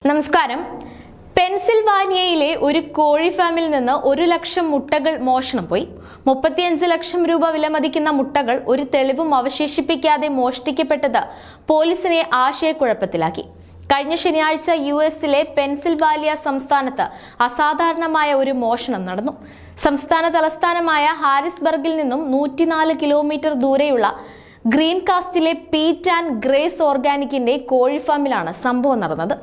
നമസ്കാരം. പെൻസിൽവാനിയയിലെ ഒരു കോഴി ഫാമിൽ നിന്ന് 1 ലക്ഷം മുട്ടകൾ മോഷണം പോയി. 35 ലക്ഷം രൂപ വിലമതിക്കുന്ന മുട്ടകൾ ഒരു തെളിവും അവശേഷിപ്പിക്കാതെ മോഷ്ടിക്കപ്പെട്ടത് പോലീസിനെ ആശയക്കുഴപ്പത്തിലാക്കി. കഴിഞ്ഞ ശനിയാഴ്ച യുഎസിലെ പെൻസിൽവാനിയ സംസ്ഥാനത്ത് അസാധാരണമായ ഒരു മോഷണം നടന്നു. സംസ്ഥാന തലസ്ഥാനമായ ഹാരിസ്ബർഗിൽ നിന്നും 104 കിലോമീറ്റർ ദൂരെയുള്ള ഗ്രീൻ കാസ്റ്റിലെ പീറ്റ് ആൻഡ് ഗ്രേസ് ഓർഗാനിക്കിന്റെ കോഴി ഫാമിലാണ് സംഭവം നടന്നത്.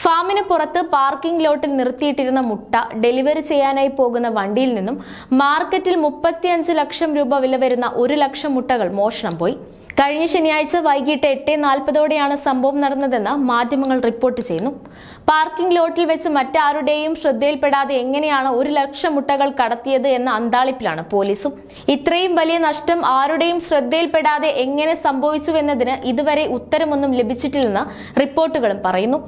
ഫാമിന് പുറത്ത് പാർക്കിംഗ് ലോട്ടിൽ നിർത്തിയിട്ടിരുന്ന മുട്ട ഡെലിവറി ചെയ്യാനായി പോകുന്ന വണ്ടിയിൽ നിന്നും മാർക്കറ്റിൽ 35 ലക്ഷം രൂപ വില വരുന്ന 1 ലക്ഷം മുട്ടകൾ മോഷണം പോയി. കഴിഞ്ഞ ശനിയാഴ്ച വൈകിട്ട് 8:40 സംഭവം നടന്നതെന്ന് മാധ്യമങ്ങൾ റിപ്പോർട്ട് ചെയ്യുന്നു. പാർക്കിംഗ് ലോട്ടിൽ വെച്ച് മറ്റാരുടെയും ശ്രദ്ധയിൽപ്പെടാതെ എങ്ങനെയാണ് 1 ലക്ഷം മുട്ടകൾ കടത്തിയത് എന്ന അന്താളിപ്പിലാണ് പോലീസും. ഇത്രയും വലിയ നഷ്ടം ആരുടെയും ശ്രദ്ധയിൽപ്പെടാതെ എങ്ങനെ സംഭവിച്ചുവെന്നതിന് ഇതുവരെ ഉത്തരമൊന്നും ലഭിച്ചിട്ടില്ലെന്ന് റിപ്പോർട്ടുകളും പറയുന്നു.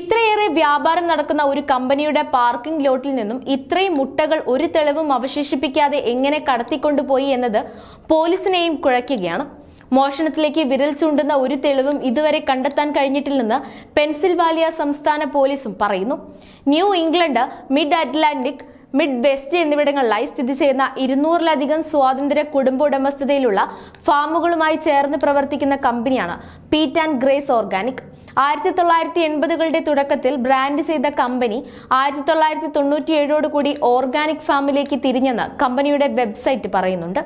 ഇത്രയേറെ വ്യാപാരം നടക്കുന്ന ഒരു കമ്പനിയുടെ പാർക്കിംഗ് ലോട്ടിൽ നിന്നും ഇത്രയും മുട്ടകൾ ഒരു തെളിവും അവശേഷിപ്പിക്കാതെ എങ്ങനെ കടത്തിക്കൊണ്ടുപോയി എന്നത് പോലീസിനെയും കുഴയ്ക്കുകയാണ്. മോഷണത്തിലേക്ക് വിരൽ ചൂണ്ടുന്ന ഒരു തെളിവും ഇതുവരെ കണ്ടെത്താൻ കഴിഞ്ഞിട്ടില്ലെന്ന് പെൻസിൽവാനിയ സംസ്ഥാന പോലീസും പറയുന്നു. New England, mid Atlantic, Midwest എന്നിവിടങ്ങളിലായി സ്ഥിതി ചെയ്യുന്ന 200-ലധികം സ്വാതന്ത്ര്യ കുടുംബ ഉടമസ്ഥതയിലുള്ള ഫാമുകളുമായി ചേർന്ന് പ്രവർത്തിക്കുന്ന കമ്പനിയാണ് പീറ്റ് ആൻഡ് ഗ്രേസ് ഓർഗാനിക്. 1980കളുടെ തുടക്കത്തിൽ ബ്രാൻഡ് ചെയ്ത കമ്പനി 1997 ഓർഗാനിക് ഫാമിലേക്ക് തിരിഞ്ഞെന്ന് കമ്പനിയുടെ വെബ്സൈറ്റ് പറയുന്നുണ്ട്.